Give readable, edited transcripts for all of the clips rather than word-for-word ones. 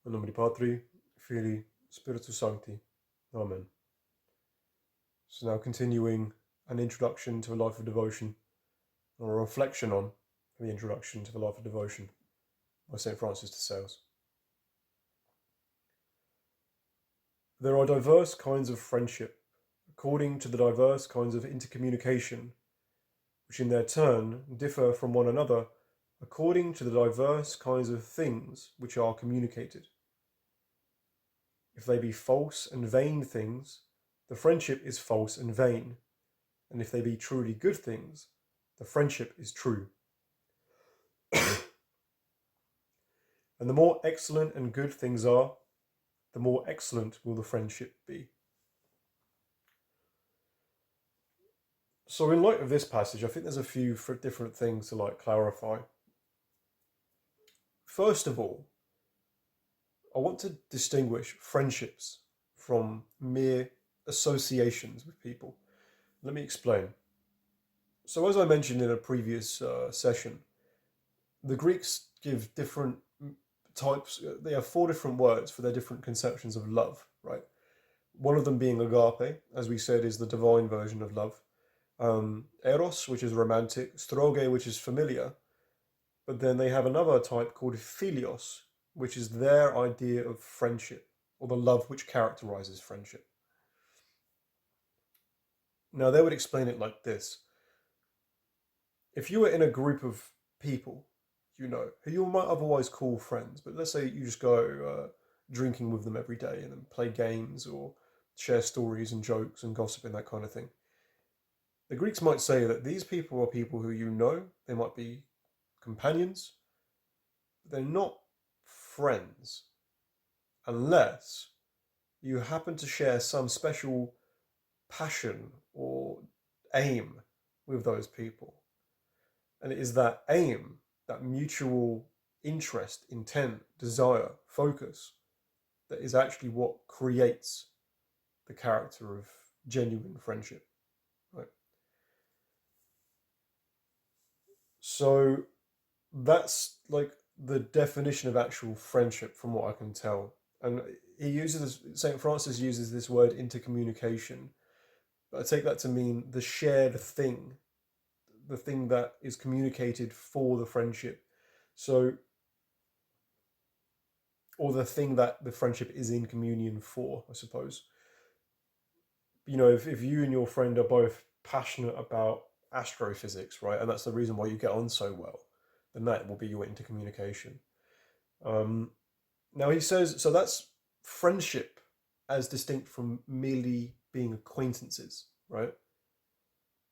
In nome di Patri, Filii, Spiritus Sancti. Amen. So now continuing an introduction to a life of devotion, or a reflection on the introduction to the life of devotion by St. Francis de Sales. There are diverse kinds of friendship, according to the diverse kinds of intercommunication, which in their turn differ from one another according to the diverse kinds of things which are communicated. If they be false and vain things, the friendship is false and vain, and if they be truly good things, the friendship is true. And the more excellent and good things are, the more excellent will the friendship be. So in light of this passage, I think there's a few different things to clarify. First of all, I want to distinguish friendships from mere associations with people. Let me explain. So as I mentioned in a previous session, the Greeks give different types, they have 4 different words for their different conceptions of love, right? One of them being agape, as we said, is the divine version of love. Eros, which is romantic, storge, which is familiar, but then they have another type called philios, which is their idea of friendship, or the love which characterizes friendship. Now, they would explain it like this. If you were in a group of people, who you might otherwise call friends, but let's say you just go drinking with them every day and then play games or share stories and jokes and gossip and that kind of thing. The Greeks might say that these people are people who they might be companions, but they're not friends unless you happen to share some special passion or aim with those people. And it is that aim, that mutual interest, intent, desire, focus, that is actually what creates the character of genuine friendship, right? So that's the definition of actual friendship from what I can tell. And St. Francis uses this word intercommunication, but I take that to mean the shared thing, the thing that is communicated for the friendship. So, or the thing that the friendship is in communion for, I suppose. If you and your friend are both passionate about astrophysics, right, and that's the reason why you get on so well, then that will be your intercommunication. Now he says, so that's friendship as distinct from merely being acquaintances, right?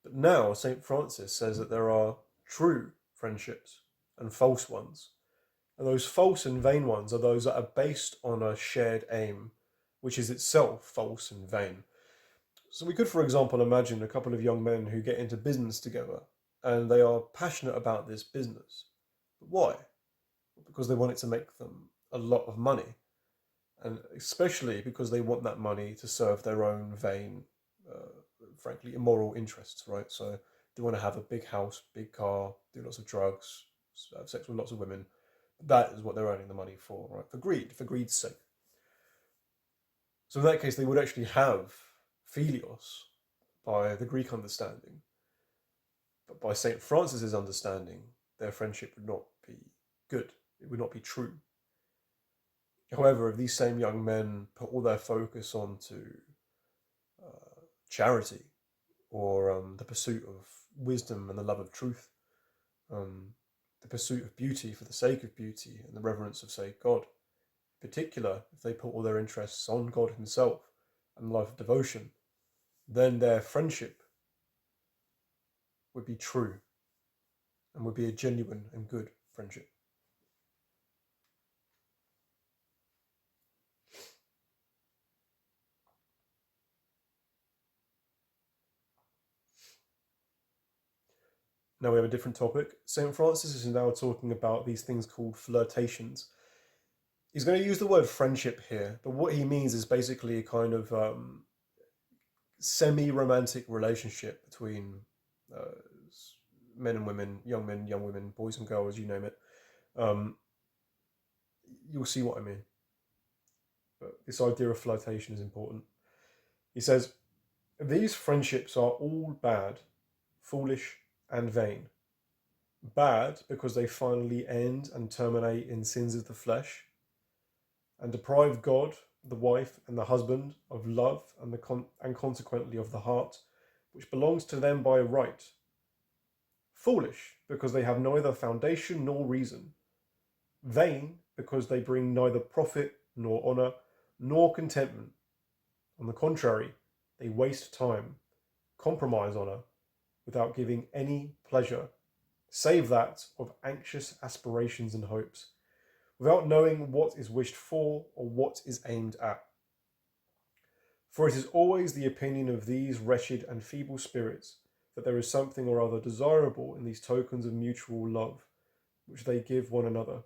But now St. Francis says that there are true friendships and false ones. And those false and vain ones are those that are based on a shared aim, which is itself false and vain. So we could, for example, imagine a couple of young men who get into business together and they are passionate about this business. But why? Because they want it to make them a lot of money. And especially because they want that money to serve their own vain, frankly, immoral interests, right? So they want to have a big house, big car, do lots of drugs, have sex with lots of women. That is what they're earning the money for, right? For greed's sake. So in that case, they would actually have philios by the Greek understanding. But by St. Francis's understanding, their friendship would not be good. It would not be true. However, if these same young men put all their focus onto charity or the pursuit of wisdom and the love of truth, the pursuit of beauty for the sake of beauty and the reverence of, say, God, in particular, if they put all their interests on God himself and the life of devotion, then their friendship would be true and would be a genuine and good friendship. Now we have a different topic. St. Francis is now talking about these things called flirtations. He's going to use the word friendship here, but what he means is basically a kind of semi-romantic relationship between uh, men and women, young women, boys and girls, you name it. You'll see what I mean. this idea of flirtation is important. He says, these friendships are all bad, foolish, and vain. Bad because they finally end and terminate in sins of the flesh, and deprive God, the wife, and the husband of love and consequently of the heart, which belongs to them by right. Foolish because they have neither foundation nor reason. Vain because they bring neither profit nor honour nor contentment. On the contrary, they waste time, compromise honour, without giving any pleasure, save that of anxious aspirations and hopes, without knowing what is wished for or what is aimed at. For it is always the opinion of these wretched and feeble spirits that there is something or other desirable in these tokens of mutual love, which they give one another,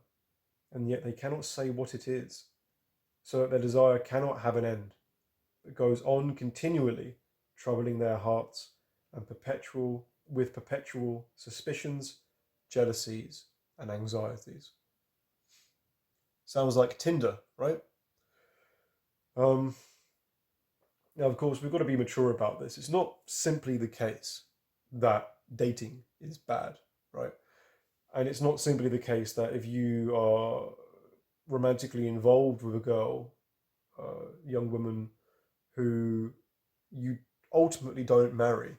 and yet they cannot say what it is, so that their desire cannot have an end, but goes on continually, troubling their hearts, and perpetual suspicions, jealousies, and anxieties. Sounds like Tinder, right? Now, of course, we've got to be mature about this. It's not simply the case that dating is bad, right? And it's not simply the case that if you are romantically involved with a girl, young woman who you ultimately don't marry,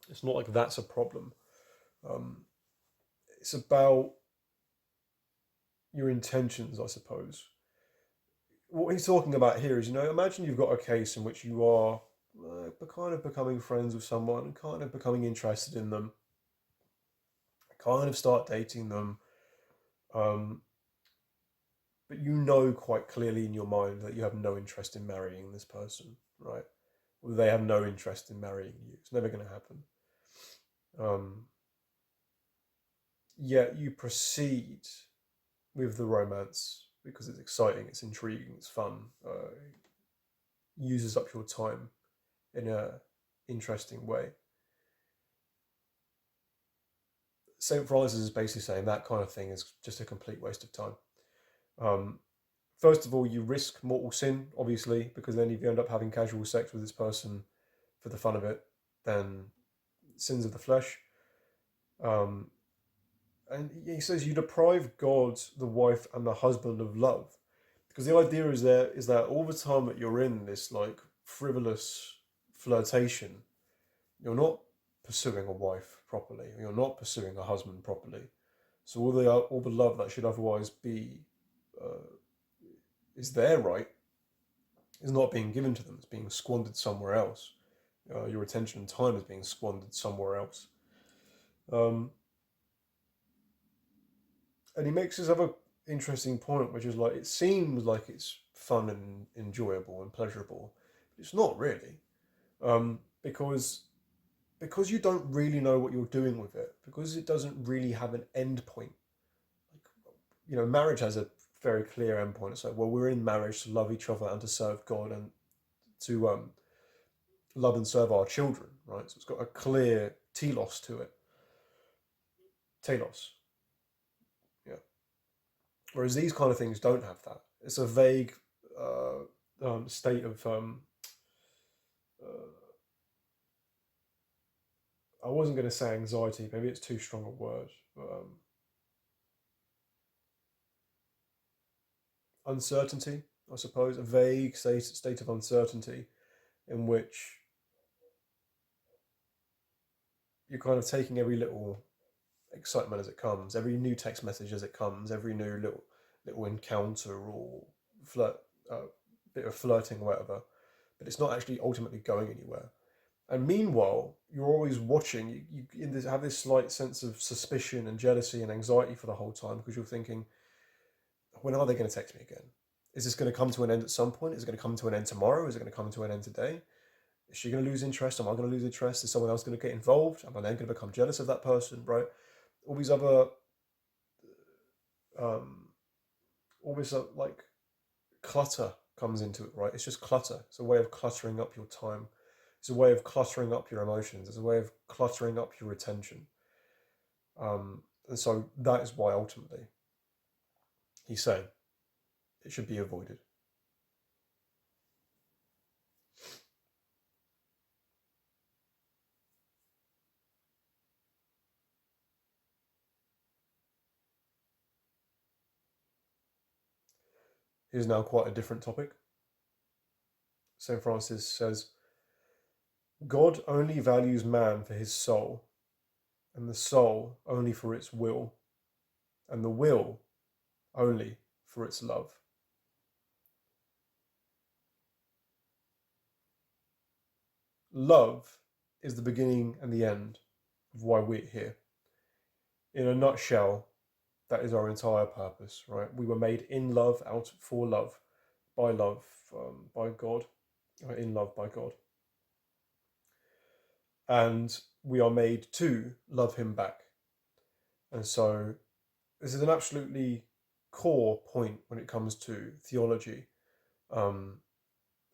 it's not like that's a problem. It's about your intentions, I suppose. What he's talking about here is, imagine you've got a case in which you are kind of becoming friends with someone, kind of becoming interested in them, kind of start dating them, but you know quite clearly in your mind that you have no interest in marrying this person, right? Or they have no interest in marrying you. It's never going to happen. Yet you proceed with the romance because it's exciting, it's intriguing, it's fun. Uses up your time in a interesting way. St. Francis is basically saying that kind of thing is just a complete waste of time. First of all, you risk mortal sin, obviously, because then if you end up having casual sex with this person for the fun of it, then sins of the flesh. And he says you deprive God, the wife, and the husband of love. Because the idea is that all the time that you're in this like frivolous flirtation, you're not pursuing a wife properly, you're not pursuing a husband properly. So all the love that should otherwise be is their right is not being given to them. It's being squandered somewhere else. Your attention and time is being squandered somewhere else. And he makes this other interesting point, which is like it seems like it's fun and enjoyable and pleasurable, but it's not really, because you don't really know what you're doing with it, because it doesn't really have an end point. Like, marriage has a very clear end point. It's like, well, we're in marriage to love each other and to serve God and to love and serve our children, right? So it's got a clear telos to it. Telos. Yeah. Whereas these kind of things don't have that. It's a vague state of I wasn't going to say anxiety. Maybe it's too strong a word. But, uncertainty, I suppose, a vague state of uncertainty in which you're kind of taking every little excitement as it comes, every new text message as it comes, every new little encounter or flirt, bit of flirting or whatever, but it's not actually ultimately going anywhere. And meanwhile, you're always watching. You have this slight sense of suspicion and jealousy and anxiety for the whole time because you're thinking, when are they going to text me again? Is this going to come to an end at some point? Is it going to come to an end tomorrow? Is it going to come to an end today? Is she going to lose interest? Am I going to lose interest? Is someone else going to get involved? Am I then going to become jealous of that person? Right? All these other, all this like clutter comes into it. Right? It's just clutter. It's a way of cluttering up your time. It's a way of cluttering up your emotions. It's a way of cluttering up your attention. And so that is why ultimately he's saying it should be avoided. Here's now quite a different topic. St. Francis says, God only values man for his soul, and the soul only for its will, and the will only for its love. Love is the beginning and the end of why we're here. In a nutshell, that is our entire purpose, right? We were made in love, out for love, by God, in love by God. And we are made to love him back. And so this is an absolutely core point when it comes to theology, and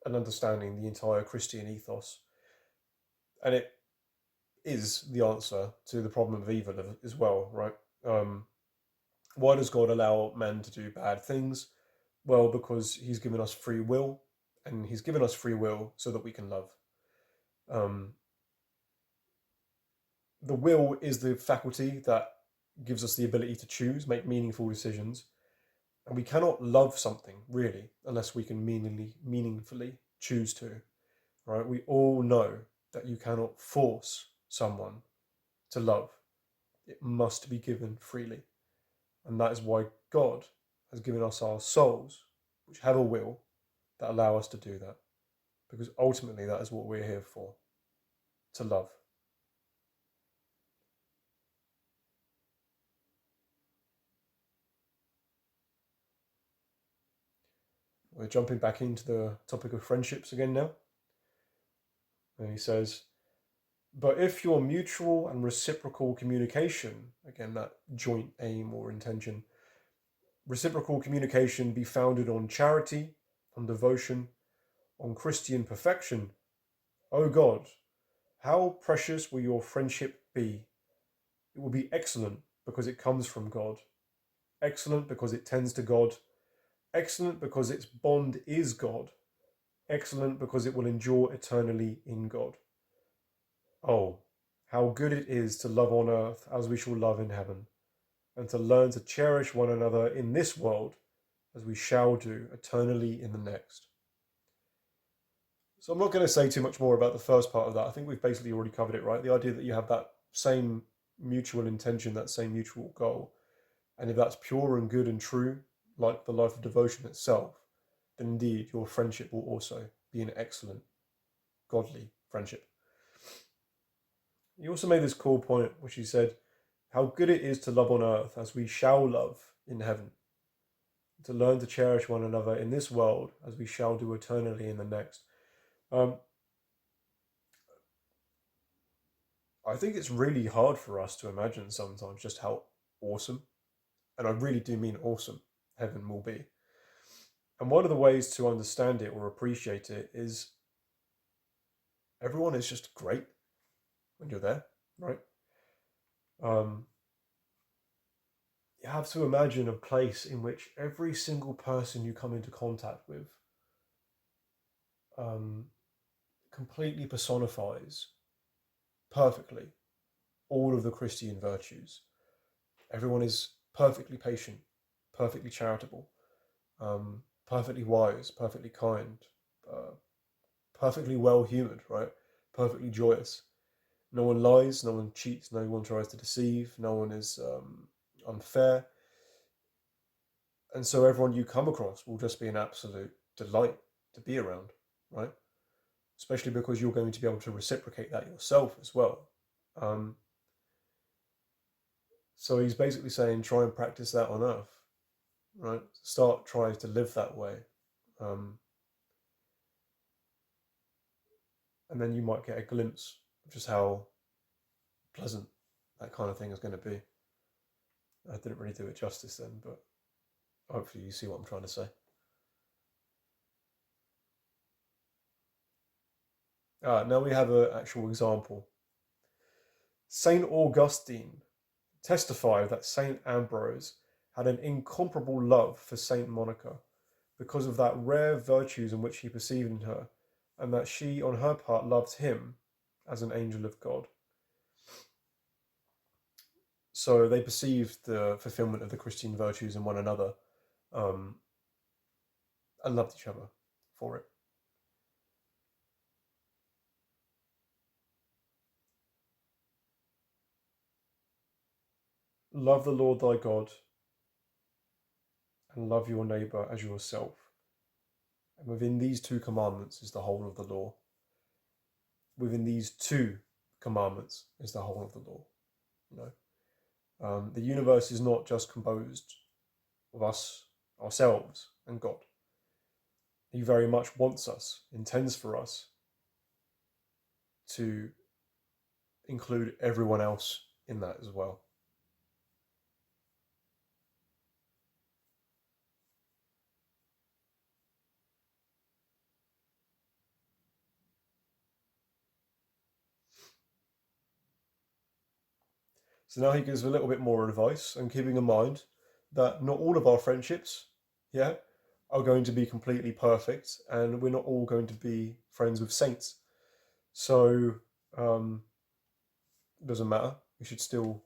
understanding the entire Christian ethos. And it is the answer to the problem of evil as well, right? Why does God allow men to do bad things? Well, because he's given us free will, and he's given us free will so that we can love. The will is the faculty that gives us the ability to choose, make meaningful decisions. And we cannot love something, really, unless we can meaningfully choose to, right? We all know that you cannot force someone to love. It must be given freely. And that is why God has given us our souls, which have a will, that allow us to do that. Because ultimately, that is what we're here for, to love. We're jumping back into the topic of friendships again now. And he says, but if your mutual and reciprocal communication, again, that joint aim or intention, reciprocal communication be founded on charity, on devotion, on Christian perfection, O God, how precious will your friendship be? It will be excellent because it comes from God, excellent because it tends to God, excellent because its bond is God, excellent because it will endure eternally in God. Oh, how good it is to love on earth as we shall love in heaven, and to learn to cherish one another in this world as we shall do eternally in the next. So I'm not going to say too much more about the first part of that. I think we've basically already covered it, right? The idea that you have that same mutual intention, that same mutual goal. And if that's pure and good and true, like the life of devotion itself, then indeed your friendship will also be an excellent, godly friendship. He also made this cool point, which he said, how good it is to love on earth as we shall love in heaven, to learn to cherish one another in this world as we shall do eternally in the next. I think it's really hard for us to imagine sometimes just how awesome, and I really do mean awesome, heaven will be. And one of the ways to understand it or appreciate it is everyone is just great when you're there, right? Um, you have to imagine a place in which every single person you come into contact with um, completely personifies perfectly all of the Christian virtues. Everyone is perfectly patient, perfectly charitable, perfectly wise, perfectly kind, uh, perfectly well-humoured, right? Perfectly joyous. No one lies, no one cheats, no one tries to deceive, no one is unfair. And so everyone you come across will just be an absolute delight to be around, right? Especially because you're going to be able to reciprocate that yourself as well. Um, so he's basically saying try and practice that on earth, right? Start trying to live that way. Um, and then you might get a glimpse of just how pleasant that kind of thing is going to be. I didn't really do it justice then, but hopefully you see what I'm trying to say. Now we have an actual example. Saint Augustine testified that Saint Ambrose had an incomparable love for Saint Monica because of that rare virtues in which he perceived in her, and that she on her part loved him as an angel of God. So they perceived the fulfillment of the Christian virtues in one another. Um, and loved each other for it. Love the Lord thy God and love your neighbour as yourself. And within these two commandments is the whole of the law. Within these two commandments is the whole of the law. You know, the universe is not just composed of us, ourselves, and God. He very much wants us, intends for us to include everyone else in that as well. So now he gives a little bit more advice, and keeping in mind that not all of our friendships, yeah, are going to be completely perfect, and we're not all going to be friends with saints. So um, it doesn't matter. We should still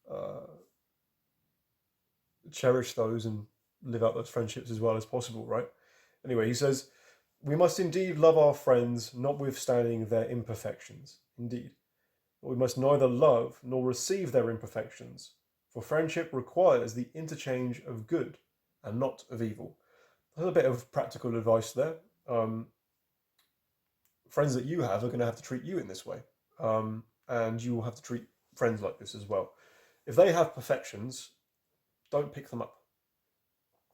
uh, cherish those and live out those friendships as well as possible, right? Anyway, he says, we must indeed love our friends, notwithstanding their imperfections. Indeed. But we must neither love nor receive their imperfections, for friendship requires the interchange of good and not of evil. There's a bit of practical advice there. Friends that you have are going to have to treat you in this way, and you will have to treat friends like this as well. If they have perfections, don't pick them up.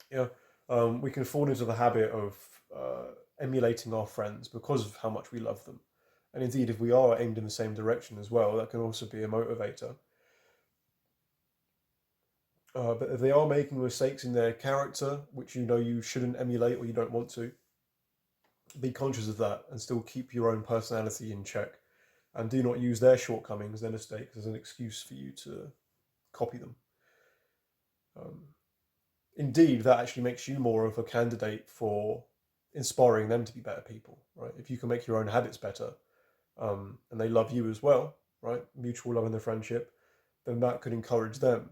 You know, we can fall into the habit of emulating our friends because of how much we love them. And indeed, if we are aimed in the same direction as well, that can also be a motivator. But if they are making mistakes in their character, which you know you shouldn't emulate or you don't want to, be conscious of that and still keep your own personality in check. And do not use their shortcomings, their mistakes, as an excuse for you to copy them. Um, Indeed, that actually makes you more of a candidate for inspiring them to be better people, right? If you can make your own habits better, and they love you as well, right? Mutual love in the friendship, then that could encourage them.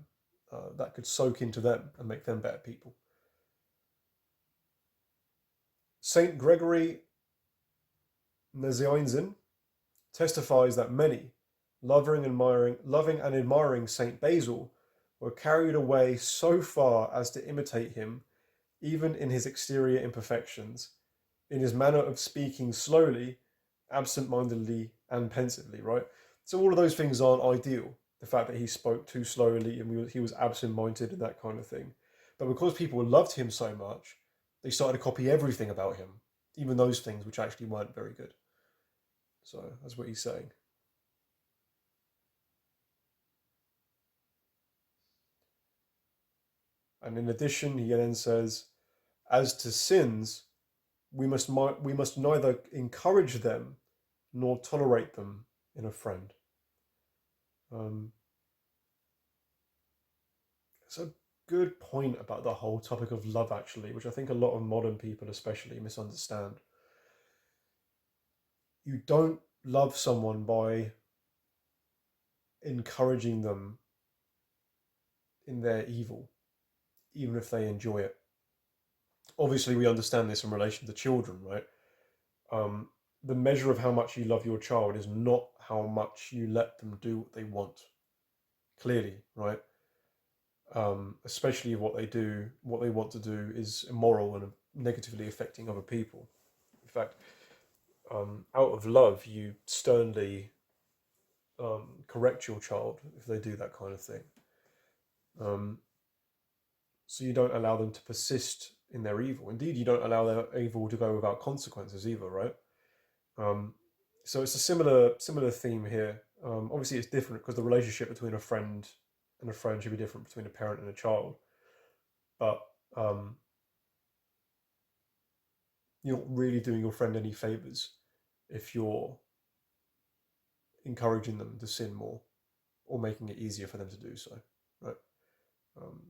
That could soak into them and make them better people. Saint Gregory Nazianzen testifies that many, loving and admiring Saint Basil, were carried away so far as to imitate him, even in his exterior imperfections, in his manner of speaking slowly, absent-mindedly, and pensively. Right. So all of those things aren't ideal. The fact that he spoke too slowly and he was absent-minded and that kind of thing. But because people loved him so much, they started to copy everything about him, even those things which actually weren't very good. So that's what he's saying. And in addition, he then says, as to sins, we must neither encourage them nor tolerate them in a friend. Um, it's a good point about the whole topic of love, actually, which I think a lot of modern people, especially, misunderstand. You don't love someone by encouraging them in their evil, even if they enjoy it. Obviously, we understand this in relation to children, right? Um, the measure of how much you love your child is not how much you let them do what they want. Clearly, right? Especially if what they want to do is immoral and negatively affecting other people. In fact, out of love, you sternly correct your child if they do that kind of thing. Um, so you don't allow them to persist in their evil. Indeed, you don't allow their evil to go without consequences either, right? Um, so it's a similar theme here. Obviously, it's different because the relationship between a friend and a friend should be different between a parent and a child. But um, you're not really doing your friend any favors if you're encouraging them to sin more or making it easier for them to do so, right? Um,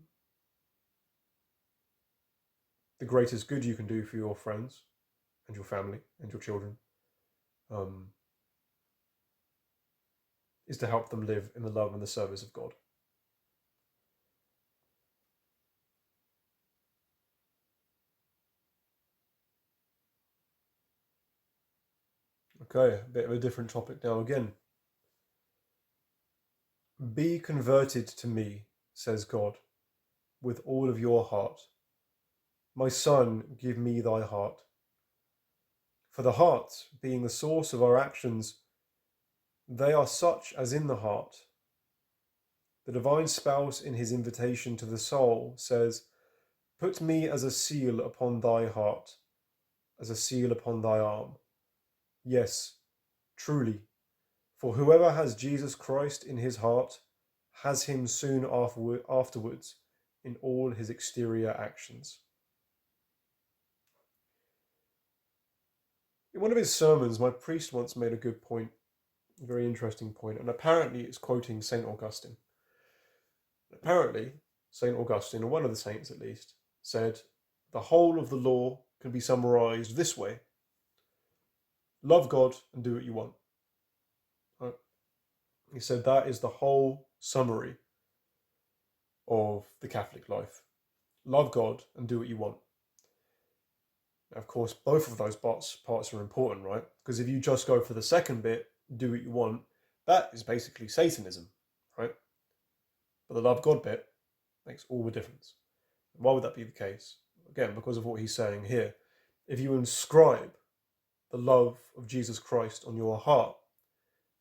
the greatest good you can do for your friends and your family and your children um, is to help them live in the love and the service of God. Okay, a bit of a different topic now again. Be converted to me, says God, with all of your heart. My son, give me thy heart. For the heart, being the source of our actions, they are such as in the heart. The divine spouse, in his invitation to the soul, says, Put me as a seal upon thy heart, as a seal upon thy arm. Yes, truly, for whoever has Jesus Christ in his heart has him soon afterwards in all his exterior actions. In one of his sermons, my priest once made a good point, a very interesting point, and apparently it's quoting St. Augustine. Apparently, St. Augustine, or one of the saints at least, said, the whole of the law can be summarized this way: love God and do what you want. Right? He said that is the whole summary of the Catholic life. Love God and do what you want. Now, of course, both of those parts are important, right? Because if you just go for the second bit, do what you want, that is basically Satanism, right? But the love God bit makes all the difference. Why would that be the case? Again, because of what he's saying here. If you inscribe the love of Jesus Christ on your heart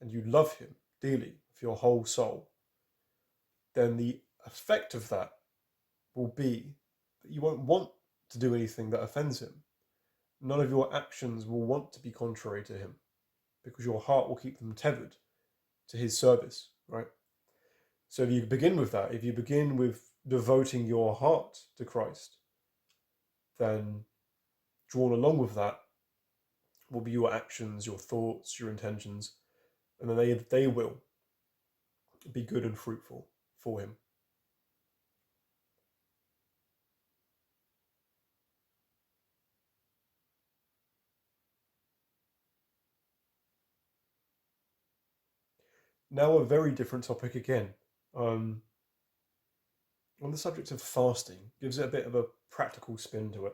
and you love him dearly with your whole soul, then the effect of that will be that you won't want to do anything that offends him. None of your actions will want to be contrary to him because your heart will keep them tethered to his service, right? So if you begin with that, if you begin with devoting your heart to Christ, then drawn along with that will be your actions, your thoughts, your intentions, and then they will be good and fruitful for him. Now a very different topic again. On the subject of fasting, gives it a bit of a practical spin to it.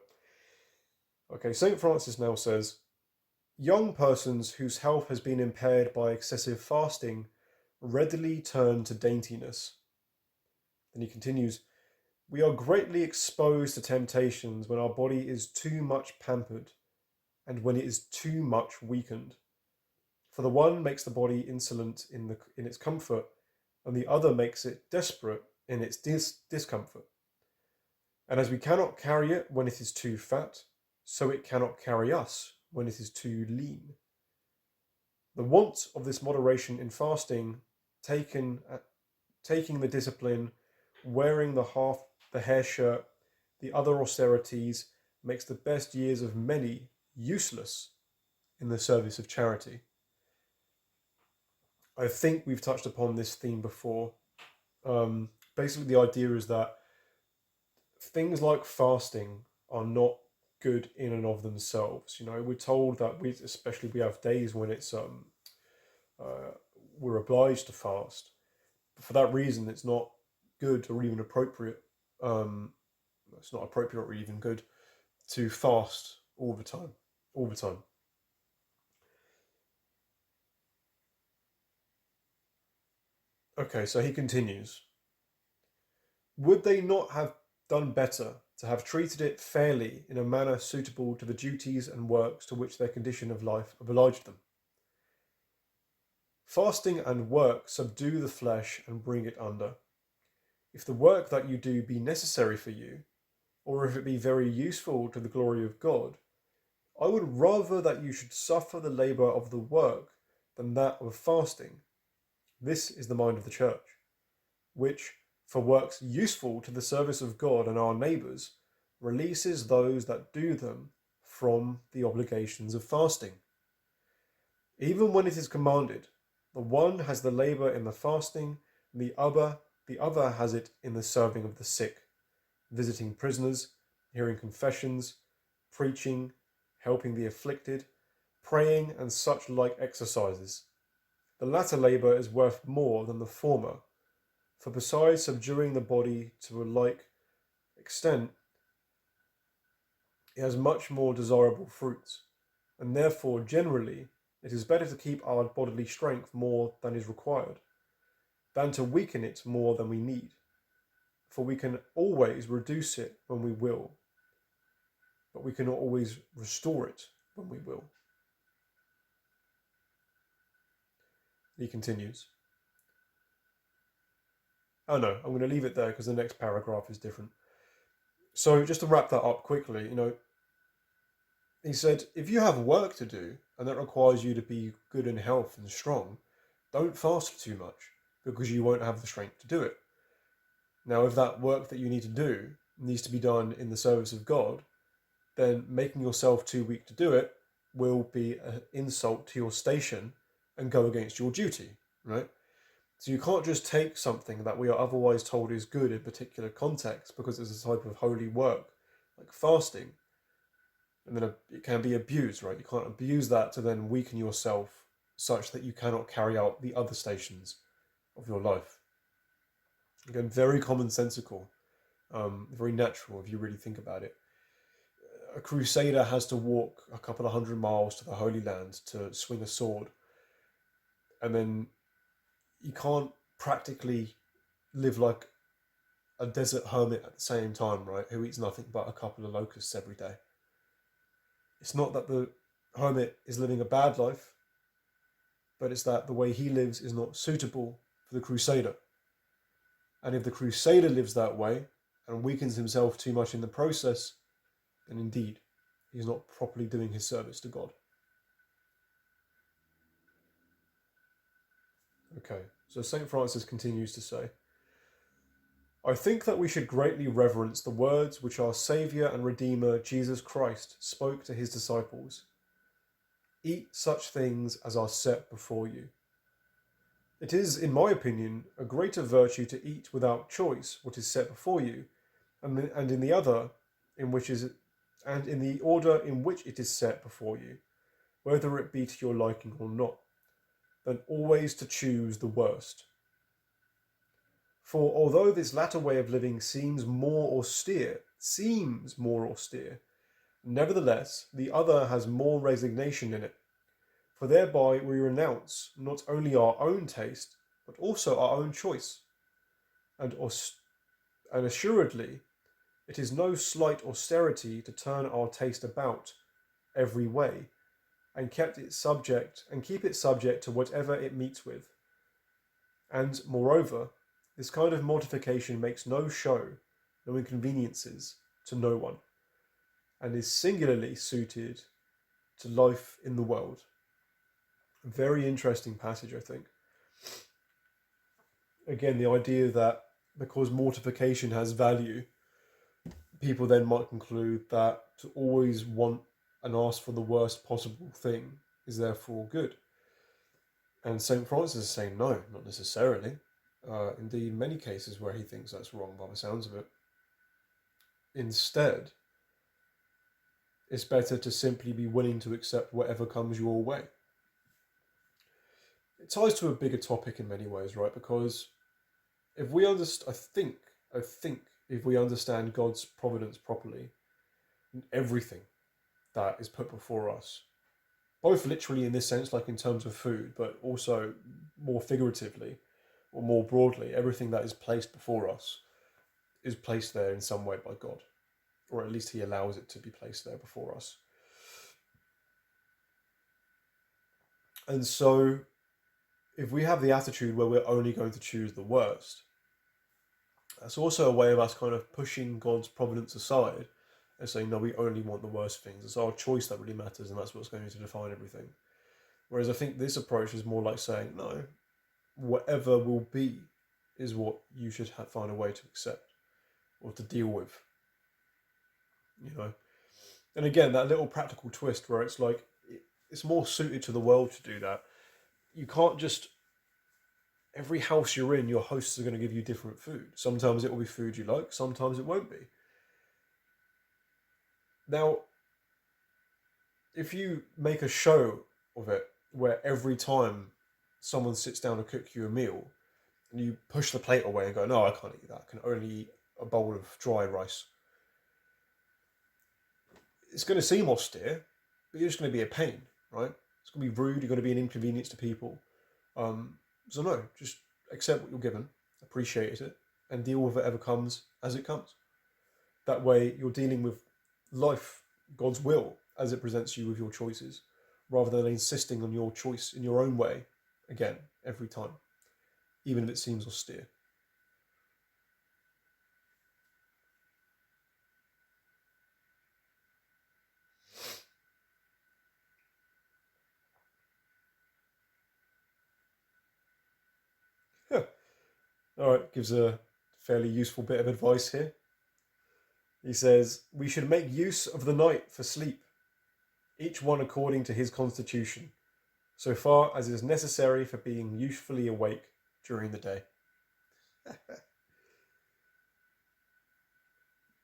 Okay, St. Francis now says, young persons whose health has been impaired by excessive fasting readily turn to daintiness. Then he continues, we are greatly exposed to temptations when our body is too much pampered and when it is too much weakened. For the one makes the body insolent in its comfort, and the other makes it desperate in its discomfort. And as we cannot carry it when it is too fat, so it cannot carry us when it is too lean. The want of this moderation in fasting, taking the discipline, wearing the hair shirt, the other austerities, makes the best years of many useless in the service of charity. I think we've touched upon this theme before. Basically, the idea is that things like fasting are not good in and of themselves. You know, we're told that we have days when it's we're obliged to fast. But for that reason, it's not good or even appropriate. It's not appropriate or even good to fast all the time. All the time. Okay, so he continues. Would they not have done better to have treated it fairly in a manner suitable to the duties and works to which their condition of life obliged them? Fasting and work subdue the flesh and bring it under. If the work that you do be necessary for you, or if it be very useful to the glory of God, I would rather that you should suffer the labour of the work than that of fasting. This is the mind of the Church, which, for works useful to the service of God and our neighbours, releases those that do them from the obligations of fasting. Even when it is commanded, the one has the labour in the fasting, the other has it in the serving of the sick, visiting prisoners, hearing confessions, preaching, helping the afflicted, praying, and such like exercises. The latter labour is worth more than the former, for besides subduing the body to a like extent, it has much more desirable fruits, and therefore generally It is better to keep our bodily strength more than is required, than to weaken it more than we need. For we can always reduce it when we will, but we cannot always restore it when we will. He continues. Oh no, I'm going to leave it there because the next paragraph is different. So just to wrap that up quickly, he said, if you have work to do and that requires you to be good in health and strong, don't fast too much because you won't have the strength to do it. Now, if that work that you need to do needs to be done in the service of God, then making yourself too weak to do it will be an insult to your station and go against your duty, right? So you can't just take something that we are otherwise told is good in particular context because it's a type of holy work, like fasting, and then it can be abused, right? You can't abuse that to then weaken yourself such that you cannot carry out the other stations of your life. Again, very commonsensical, very natural if you really think about it. A crusader has to walk a couple of 100 miles to the Holy Land to swing a sword, and then you can't practically live like a desert hermit at the same time, right? Who eats nothing but a couple of locusts every day. It's not that the hermit is living a bad life, but it's that the way he lives is not suitable for the crusader. And if the crusader lives that way and weakens himself too much in the process, then indeed, he's not properly doing his service to God. Okay, so St. Francis continues to say, I think that we should greatly reverence the words which our Saviour and Redeemer Jesus Christ spoke to his disciples. Eat such things as are set before you. It is, in my opinion, a greater virtue to eat without choice what is set before you, and in the other, in the order in which it is set before you, whether it be to your liking or not, than always to choose the worst. For although this latter way of living seems more austere, nevertheless the other has more resignation in it, for thereby we renounce not only our own taste, but also our own choice. And assuredly, it is no slight austerity to turn our taste about every way, and keep it subject to whatever it meets with. And moreover, this kind of mortification makes no show, no inconveniences to no one, and is singularly suited to life in the world. A very interesting passage, I think. Again, the idea that because mortification has value, people then might conclude that to always want and ask for the worst possible thing is therefore good. And St. Francis is saying no, not necessarily. Indeed, in many cases where he thinks that's wrong by the sounds of it. Instead, it's better to simply be willing to accept whatever comes your way. It ties to a bigger topic in many ways, right? Because if we understand, I think if we understand God's providence properly, everything that is put before us, both literally in this sense, like in terms of food, but also more figuratively or more broadly, everything that is placed before us is placed there in some way by God, or at least he allows it to be placed there before us. And so if we have the attitude where we're only going to choose the worst, that's also a way of us kind of pushing God's providence aside and saying, no, we only want the worst things. It's our choice that really matters, and that's what's going to define everything. Whereas I think this approach is more like saying, no, whatever will be is what you should find a way to accept or to deal with. And again, that little practical twist where it's like, it's more suited to the world to do that. You can't just, every house you're in, your hosts are going to give you different food. Sometimes it will be food you like, sometimes it won't be. Now, if you make a show of it where every time someone sits down to cook you a meal and you push the plate away and go, no, I can't eat that, I can only eat a bowl of dry rice, it's going to seem austere, but you're just going to be a pain, right? It's going to be rude. You're going to be an inconvenience to people. So no, just accept what you're given, appreciate it, and deal with whatever comes as it comes. That way, you're dealing with life, God's will, as it presents you with your choices, rather than insisting on your choice in your own way, again, every time, even if it seems austere. All right, gives a fairly useful bit of advice here. He says, we should make use of the night for sleep, each one according to his constitution, so far as is necessary for being usefully awake during the day.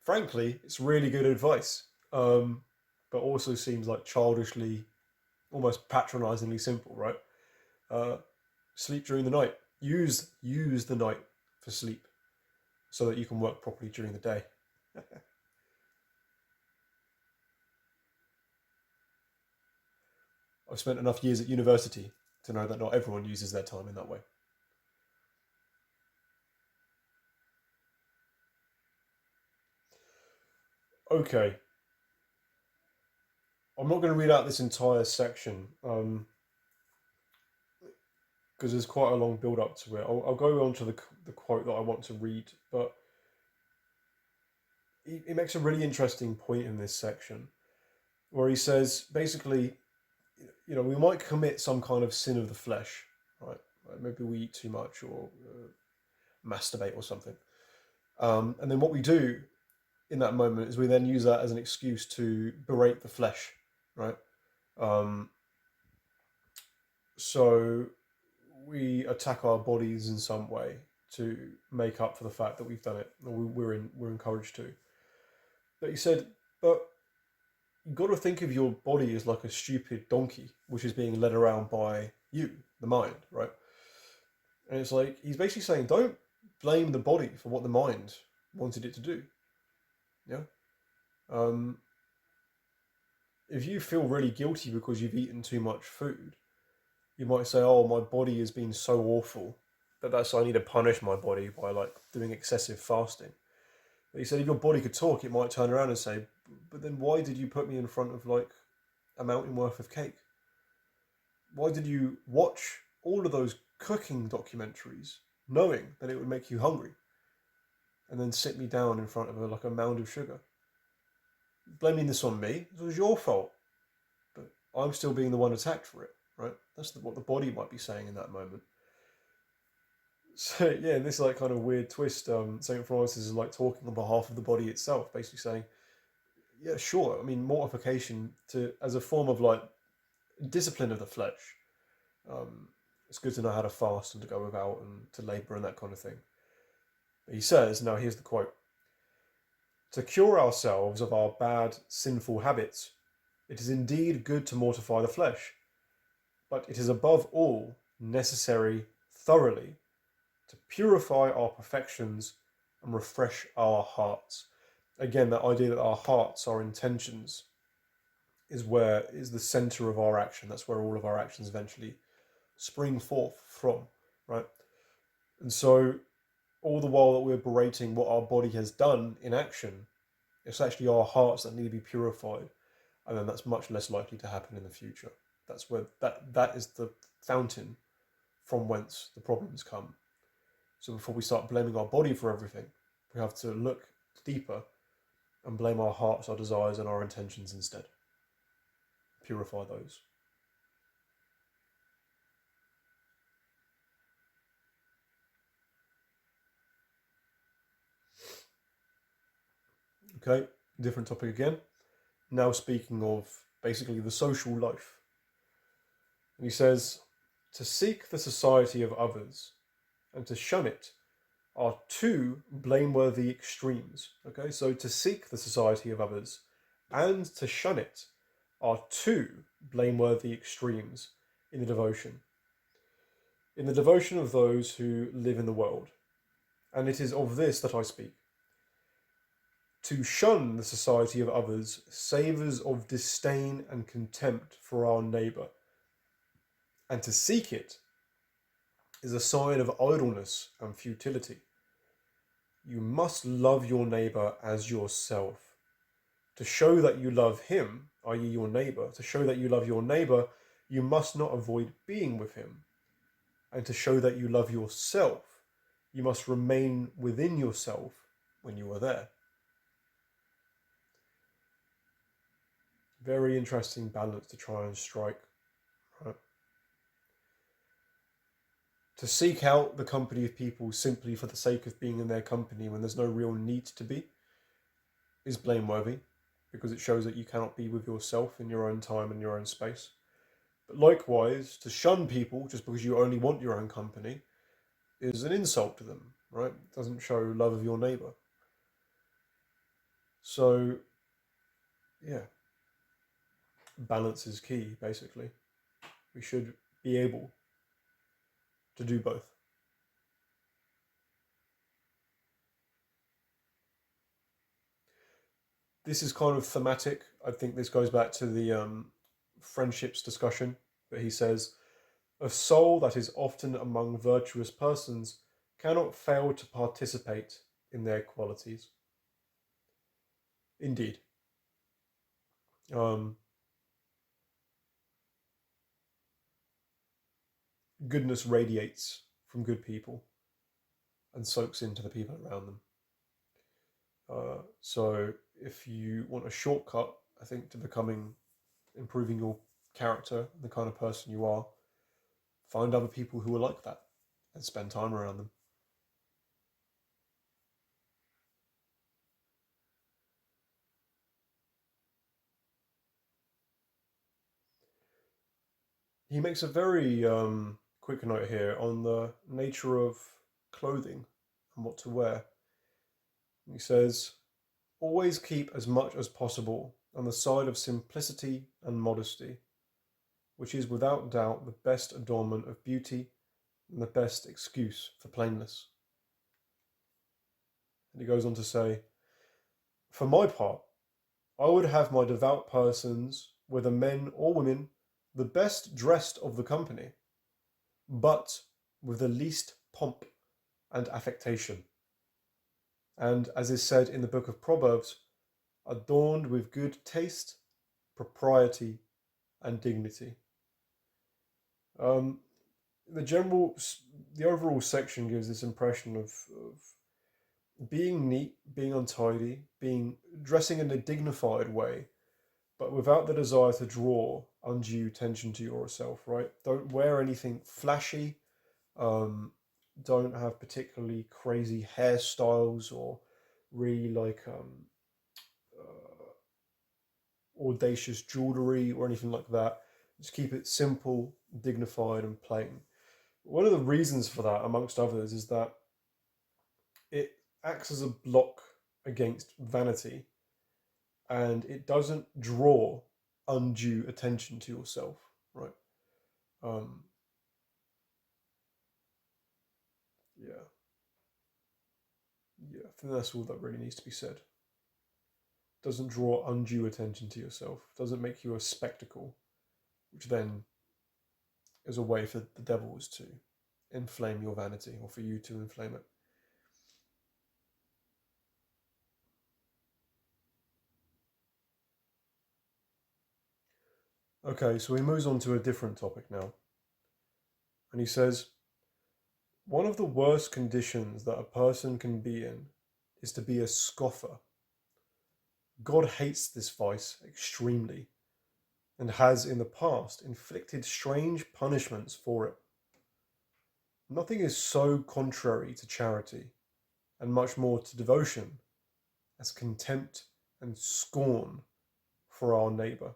Frankly, it's really good advice, but also seems like childishly, almost patronizingly simple, right? Uh, Sleep during the night. Use the night for sleep so that you can work properly during the day. I've spent enough years at university to know that not everyone uses their time in that way. Okay, I'm not going to read out this entire section because there's quite a long build up to it. I'll go on to the quote that I want to read, but he makes a really interesting point in this section where he says basically, we might commit some kind of sin of the flesh, right? Like maybe we eat too much or masturbate or something. And then what we do in that moment is we then use that as an excuse to berate the flesh, right? Um, so we attack our bodies in some way to make up for the fact that we've done it, or we're encouraged to. But he said, but you've got to think of your body as like a stupid donkey, which is being led around by you, the mind, right? And it's like, he's basically saying, don't blame the body for what the mind wanted it to do. Yeah. Um, if you feel really guilty because you've eaten too much food, you might say, "Oh, my body has been so awful that's I need to punish my body by like doing excessive fasting." But he said, if your body could talk, it might turn around and say, "But then why did you put me in front of like a mountain worth of cake? Why did you watch all of those cooking documentaries, knowing that it would make you hungry, and then sit me down in front of like a mound of sugar? Blaming this on me, it was your fault, but I'm still being the one attacked for it, right? That's what the body might be saying in that moment." So yeah, in this like kind of weird twist, Saint Francis is like talking on behalf of the body itself, basically saying, "Yeah, sure. I mean, mortification to as a form of like discipline of the flesh. Um, it's good to know how to fast and to go without and to labour and that kind of thing." But he says, now here's the quote: "To cure ourselves of our bad, sinful habits, it is indeed good to mortify the flesh, but it is above all necessary thoroughly to purify our perfections and refresh our hearts." Again, that idea that our hearts, our intentions, is the center of our action. That's where all of our actions eventually spring forth from, right? And so, all the while that we're berating what our body has done in action, it's actually our hearts that need to be purified, and then that's much less likely to happen in the future. That's where that is the fountain from whence the problems come. So before we start blaming our body for everything, we have to look deeper and blame our hearts, our desires, and our intentions instead. Purify those. Okay, different topic again. Now speaking of basically the social life. And he says, to seek the society of others and to shun it are two blameworthy extremes. Okay, so to seek the society of others and to shun it are two blameworthy extremes in the devotion. In the devotion of those who live in the world. And it is of this that I speak. To shun the society of others savours of disdain and contempt for our neighbour, And to seek it is a sign of idleness and futility. You must love your neighbour as yourself. To show that you love him, i.e., your neighbour, to show that you love your neighbour, you must not avoid being with him. And to show that you love yourself, you must remain within yourself when you are there. Very interesting balance to try and strike. Right? To seek out the company of people simply for the sake of being in their company when there's no real need to be is blameworthy, because it shows that you cannot be with yourself in your own time and your own space. But likewise, to shun people just because you only want your own company is an insult to them, right? It doesn't show love of your neighbour. So, yeah, balance is key, basically. We should be able to do both. This is kind of thematic. I think this goes back to the friendships discussion, but he says, a soul that is often among virtuous persons cannot fail to participate in their qualities. Indeed. Um, Goodness radiates from good people and soaks into the people around them. So if you want a shortcut, I think, to improving your character, the kind of person you are, find other people who are like that and spend time around them. He makes a very quick note here on the nature of clothing and what to wear. He says, always keep as much as possible on the side of simplicity and modesty, which is without doubt the best adornment of beauty and the best excuse for plainness. And he goes on to say, for my part, I would have my devout persons, whether men or women, the best dressed of the company, but with the least pomp and affectation. And as is said in the book of Proverbs, adorned with good taste, propriety, and dignity. Um, the general, the overall section gives this impression of being neat, being untidy, being dressing in a dignified way, but without the desire to draw undue attention to yourself. Right? Don't wear anything flashy. Um, don't have particularly crazy hairstyles or really audacious jewelry or anything like that. Just keep it simple, dignified, and plain. One of the reasons for that, amongst others, is that it acts as a block against vanity and it doesn't draw undue attention to yourself, right? Um, yeah, yeah, I think that's all that really needs to be said. Doesn't draw undue attention to yourself, doesn't make you a spectacle, which then is a way for the devils to inflame your vanity or for you to inflame it. Okay, so he moves on to a different topic now. And he says, one of the worst conditions that a person can be in is to be a scoffer. God hates this vice extremely and has in the past inflicted strange punishments for it. Nothing is so contrary to charity and much more to devotion as contempt and scorn for our neighbour.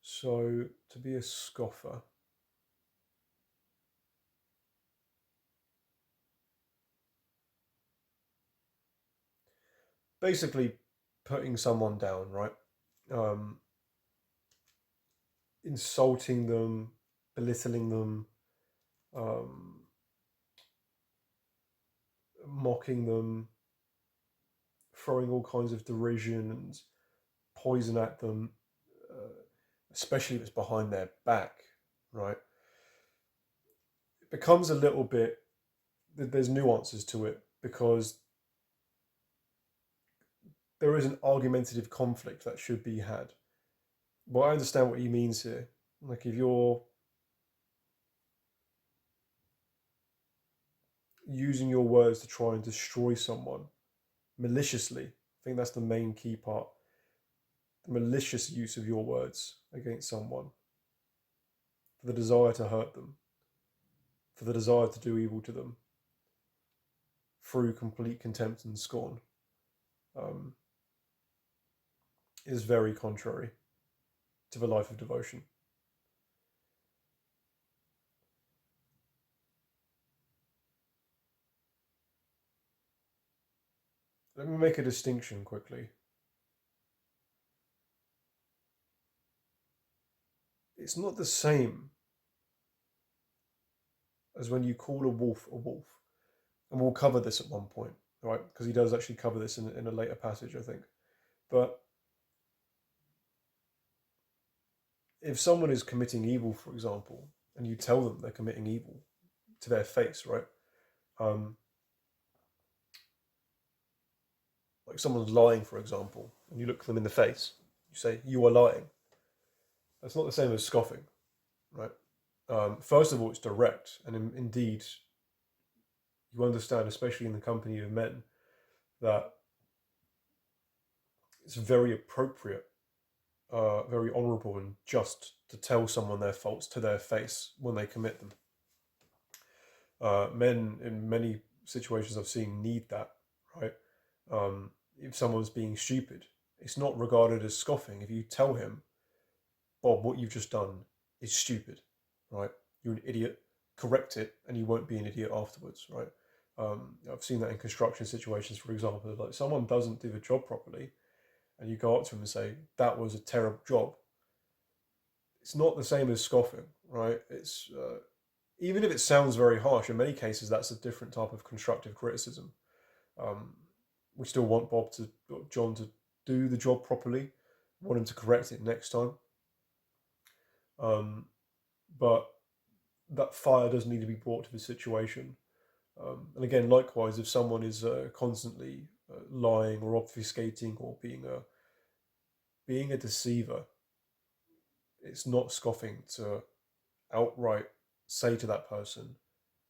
So, to be a scoffer, basically putting someone down, right? Um, Insulting them, belittling them, um, mocking them, throwing all kinds of derision and poison at them, uh, especially if it's behind their back, right? It becomes a little bit, there's nuances to it because there is an argumentative conflict that should be had. But I understand what he means here. Like if you're using your words to try and destroy someone maliciously, I think that's the main key part. The malicious use of your words against someone for the desire to hurt them, for the desire to do evil to them through complete contempt and scorn, um, is very contrary to the life of devotion. Let me make a distinction quickly. It's not the same as when you call a wolf. And we'll cover this at one point, right? Because he does actually cover this in a later passage, I think. But if someone is committing evil, for example, and you tell them they're committing evil to their face, right? Um, like someone's lying, for example, and you look them in the face, you say, "You are lying." That's not the same as scoffing, right? First of all, it's direct, and indeed, you understand, especially in the company of men, that it's very appropriate, very honourable, and just to tell someone their faults to their face when they commit them. Men, in many situations I've seen, need that, right? If someone's being stupid, it's not regarded as scoffing. If you tell him, Bob, what you've just done is stupid, right? You're an idiot. Correct it, and you won't be an idiot afterwards, right? I've seen that in construction situations, for example. Like someone doesn't do the job properly, and you go up to them and say, "That was a terrible job." It's not the same as scoffing, right? It's even if it sounds very harsh. In many cases, that's a different type of constructive criticism. Um, we still want John to do the job properly. Want him to correct it next time. Um, but that fire does need to be brought to the situation. And again, likewise, if someone is constantly lying or obfuscating or being a deceiver, it's not scoffing to outright say to that person,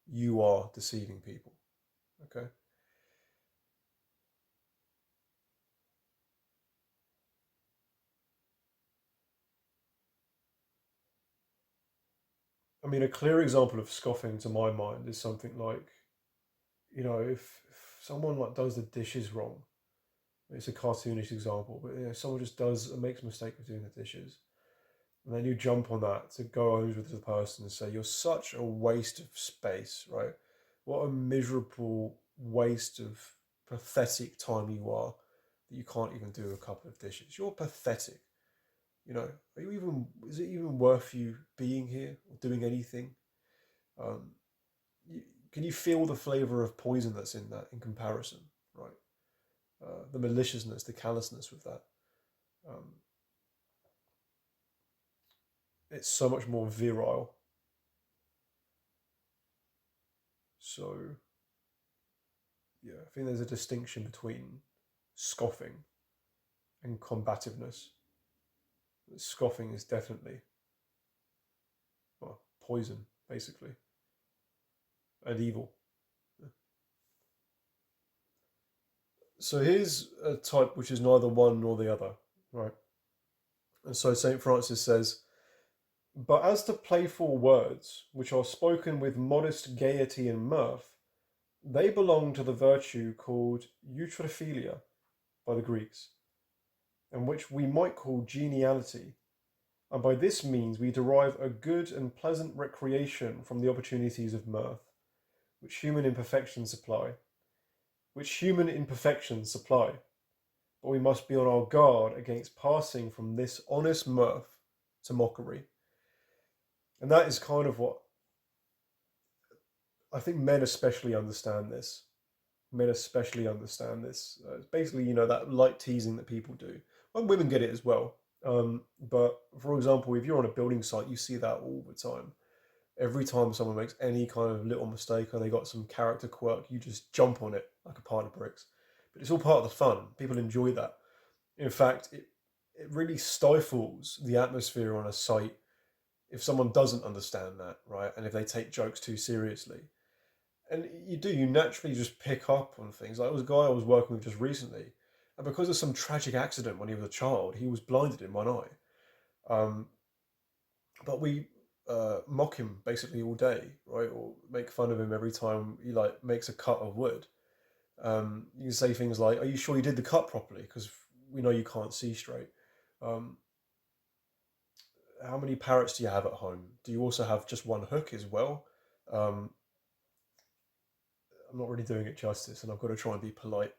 "You are deceiving people." Okay. I mean, a clear example of scoffing to my mind is something like, if someone like does the dishes wrong, it's a cartoonish example, but someone just does makes a mistake of doing the dishes, and then you jump on that to go over to the person and say, "You're such a waste of space, right? What a miserable waste of pathetic time you are that you can't even do a couple of dishes. You're pathetic. Are you even? Is it even worth you being here or doing anything?" Um, you, can you feel the flavor of poison that's in that in comparison, right? The maliciousness, the callousness with that. Um, it's so much more virile. So yeah, I think there's a distinction between scoffing and combativeness. Scoffing is definitely, well, poison, basically, and evil. So here's a type which is neither one nor the other, right? And so St. Francis says, "But as to playful words, which are spoken with modest gaiety and mirth, they belong to the virtue called Eutrophilia by the Greeks, and which we might call geniality, and by this means we derive a good and pleasant recreation from the opportunities of mirth, which human imperfections supply. But we must be on our guard against passing from this honest mirth to mockery." And that is kind of what I think men especially understand this. Men especially understand this. It's basically, that light teasing that people do. And women get it as well. But for example, if you're on a building site, you see that all the time. Every time someone makes any kind of little mistake or they got some character quirk, you just jump on it like a pile of bricks. But it's all part of the fun. People enjoy that. In fact, it really stifles the atmosphere on a site if someone doesn't understand that, right? And if they take jokes too seriously. And you naturally just pick up on things. Like, there was a guy I was working with just recently, and because of some tragic accident when he was a child, he was blinded in one eye. Um, but we mock him basically all day, right? Or make fun of him every time he like makes a cut of wood. You can say things like, "Are you sure you did the cut properly? Because we know you can't see straight." Um, how many parrots do you have at home? Do you also have just one hook as well? Um, I'm not really doing it justice, and I've got to try and be polite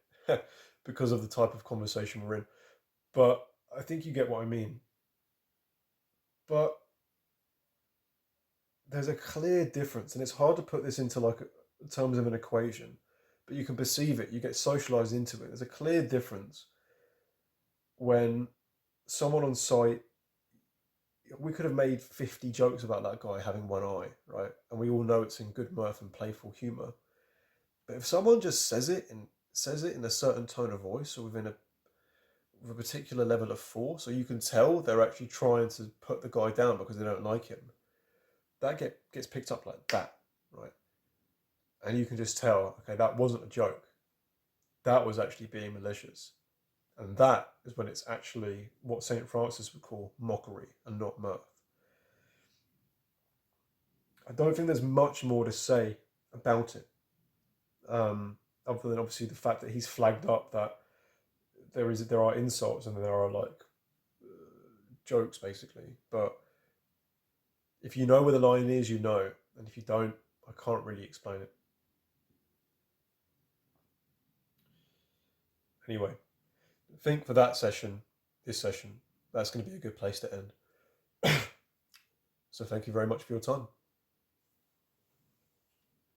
because of the type of conversation we're in. But I think you get what I mean. But there's a clear difference, and it's hard to put this into like terms of an equation, but you can perceive it. You get socialized into it. There's a clear difference when someone on site. We could have made 50 jokes about that guy having one eye, right? And we all know it's in good mirth and playful humor. But if someone just says it in a certain tone of voice or with a particular level of force, so you can tell they're actually trying to put the guy down because they don't like him, gets picked up like that, right? And you can just tell, okay, that wasn't a joke. That was actually being malicious. And that is when it's actually what St. Francis would call mockery and not mirth. I don't think there's much more to say about it, other than obviously the fact that he's flagged up that there are insults and there are like jokes basically. But if you know where the line is, you know, and if you don't, I can't really explain it. Anyway, I think for this session, that's going to be a good place to end. So thank you very much for your time.